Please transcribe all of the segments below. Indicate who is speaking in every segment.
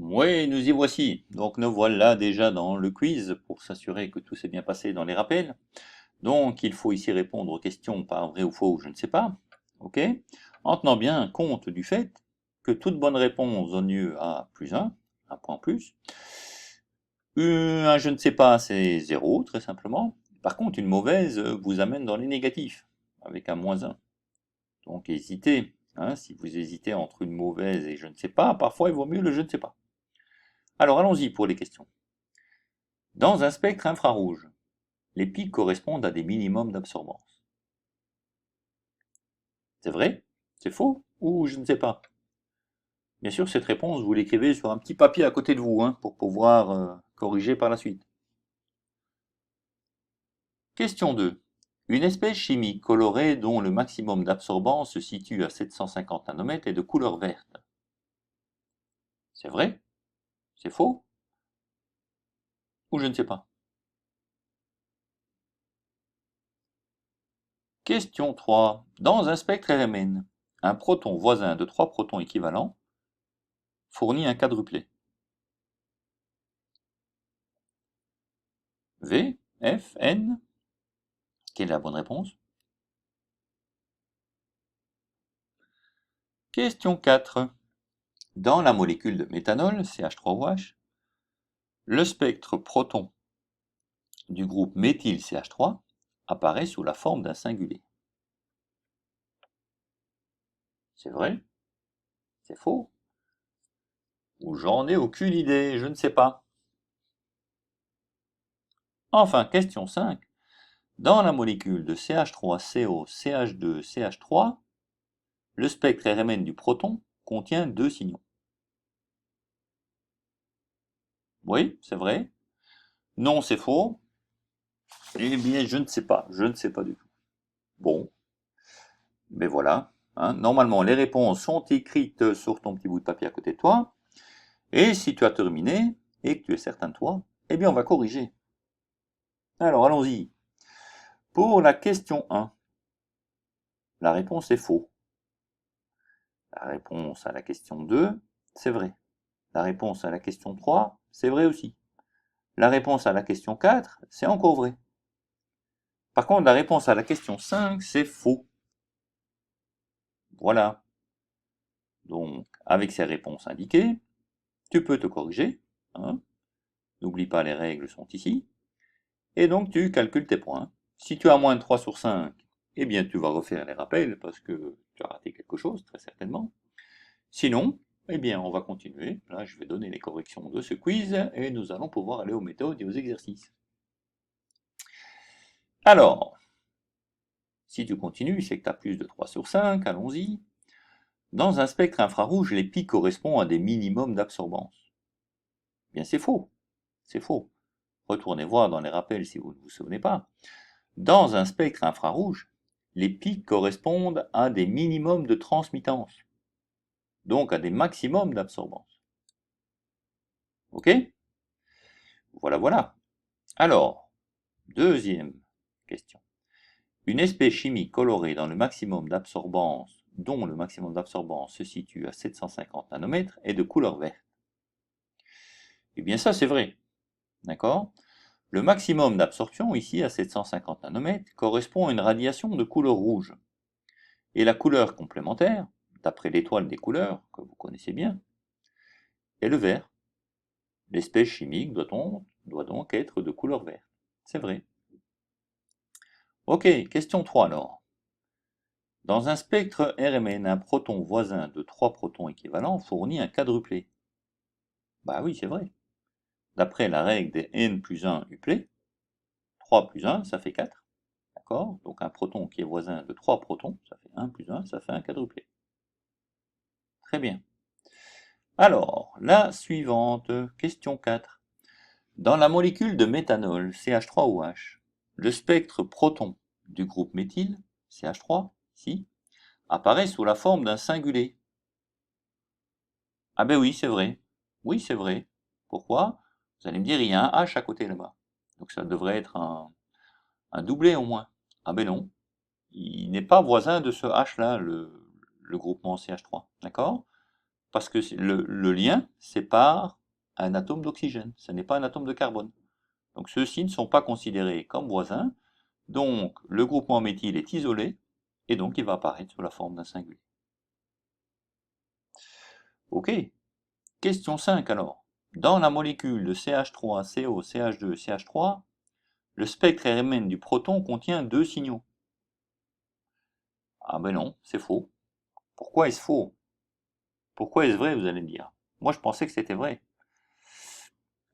Speaker 1: Oui, nous y voici. Donc nous voilà déjà dans le quiz pour s'assurer que tout s'est bien passé dans les rappels. Donc il faut ici répondre aux questions par vrai ou faux, je ne sais pas. Ok? En tenant bien compte du fait que toute bonne réponse donne lieu à plus un point en plus. Un je ne sais pas, c'est 0, très simplement. Par contre, une mauvaise vous amène dans les négatifs, avec un -1. Donc hésitez. Hein, si vous hésitez entre une mauvaise et je ne sais pas, parfois il vaut mieux le je ne sais pas. Alors allons-y pour les questions. Dans un spectre infrarouge, les pics correspondent à des minimums d'absorbance. C'est vrai? C'est faux? Ou je ne sais pas? Bien sûr, cette réponse, vous l'écrivez sur un petit papier à côté de vous, hein, pour pouvoir corriger par la suite. Question 2. Une espèce chimique colorée dont le maximum d'absorbance se situe à 750 nanomètres est de couleur verte. C'est vrai? C'est faux? Ou je ne sais pas? Question 3. Dans un spectre RMN, un proton voisin de 3 protons équivalents fournit un quadruplé. V, F, N. Quelle est la bonne réponse? Question 4. Dans la molécule de méthanol, CH3OH, le spectre proton du groupe méthyle-CH3 apparaît sous la forme d'un singulier. C'est vrai? C'est faux? Ou j'en ai aucune idée, je ne sais pas. Enfin, question 5. Dans la molécule de CH3CO, CH2, CH3, le spectre RMN du proton contient 2 signaux. Oui, c'est vrai. Non, c'est faux. Eh bien, je ne sais pas. Je ne sais pas du tout. Bon, mais voilà. Hein. Normalement, les réponses sont écrites sur ton petit bout de papier à côté de toi. Et si tu as terminé et que tu es certain de toi, eh bien, on va corriger. Alors, allons-y. Pour la question 1, la réponse est faux. La réponse à la question 2, c'est vrai. La réponse à la question 3, c'est vrai aussi. La réponse à la question 4, c'est encore vrai. Par contre, la réponse à la question 5, c'est faux. Voilà. Donc, avec ces réponses indiquées, tu peux te corriger. Hein. N'oublie pas, les règles sont ici. Et donc, tu calcules tes points. Si tu as moins de 3 sur 5, eh bien, tu vas refaire les rappels parce que tu as raté quelque chose, très certainement. Sinon, eh bien, on va continuer. Là, je vais donner les corrections de ce quiz et nous allons pouvoir aller aux méthodes et aux exercices. Alors, si tu continues, c'est que tu as plus de 3 sur 5, allons-y. Dans un spectre infrarouge, les pics correspondent à des minimums d'absorbance. Bien, c'est faux. C'est faux. Retournez voir dans les rappels si vous ne vous souvenez pas. Dans un spectre infrarouge, les pics correspondent à des minimums de transmittance, donc à des maximums d'absorbance. Ok? Voilà, voilà. Alors, deuxième question. Une espèce chimique colorée dans le maximum d'absorbance, dont le maximum d'absorbance se situe à 750 nanomètres, est de couleur verte. Eh bien ça c'est vrai, d'accord? Le maximum d'absorption, ici à 750 nanomètres, correspond à une radiation de couleur rouge. Et la couleur complémentaire, d'après l'étoile des couleurs, que vous connaissez bien, est le vert. L'espèce chimique doit donc être de couleur verte. C'est vrai. Ok, question 3 alors. Dans un spectre RMN, un proton voisin de 3 protons équivalents fournit un quadruplé. Bah oui, c'est vrai. D'après la règle des n plus 1 uplé, 3 plus 1, ça fait 4. D'accord? Donc un proton qui est voisin de 3 protons, ça fait 1 plus 1, ça fait un quadruplé. Très bien. Alors, la suivante, question 4. Dans la molécule de méthanol, CH3OH, le spectre proton du groupe méthyle, CH3, ici, apparaît sous la forme d'un singulier. Ah ben oui, c'est vrai. Oui, c'est vrai. Pourquoi? Vous allez me dire, il y a un H à côté là-bas. Donc ça devrait être un doublé au moins. Ah ben non. Il n'est pas voisin de ce H-là, le groupement CH3. D'accord? parce que le lien sépare un atome d'oxygène, ce n'est pas un atome de carbone. Donc ceux-ci ne sont pas considérés comme voisins, donc le groupement méthyle est isolé, et donc il va apparaître sous la forme d'un singulier. Ok. Question 5 alors. Dans la molécule de CH3, CO, CH2, CH3, le spectre Rmn du proton contient 2 signaux. Ah ben non, c'est faux. Pourquoi est-ce faux? Pourquoi est-ce vrai, vous allez me dire? Moi, je pensais que c'était vrai.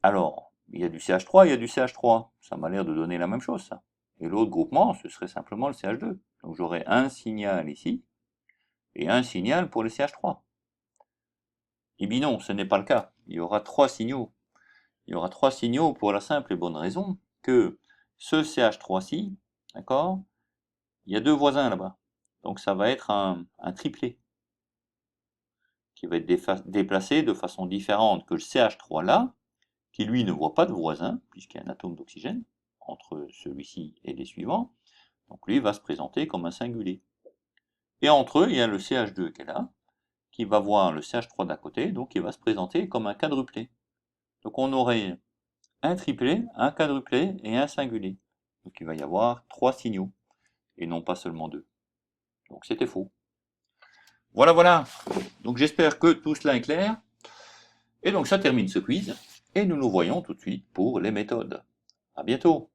Speaker 1: Alors, il y a du CH3, il y a du CH3. Ça m'a l'air de donner la même chose, ça. Et l'autre groupement, ce serait simplement le CH2. Donc j'aurais un signal ici, et un signal pour le CH3. Eh bien non, ce n'est pas le cas. Il y aura 3 signaux. Il y aura 3 signaux pour la simple et bonne raison que ce CH3-ci, d'accord, il y a 2 voisins là-bas. Donc ça va être un triplet qui va être déplacé de façon différente que le CH3 là, qui lui ne voit pas de voisin, puisqu'il y a un atome d'oxygène entre celui-ci et les suivants. Donc lui va se présenter comme un singulier. Et entre eux, il y a le CH2 qui est là, qui va voir le CH3 d'à côté, donc il va se présenter comme un quadruplé. Donc on aurait un triplet, un quadruplé et un singulier. Donc il va y avoir 3 signaux, et non pas seulement 2. Donc c'était faux. Voilà, voilà. Donc j'espère que tout cela est clair. Et donc ça termine ce quiz, et nous nous voyons tout de suite pour les méthodes. À bientôt.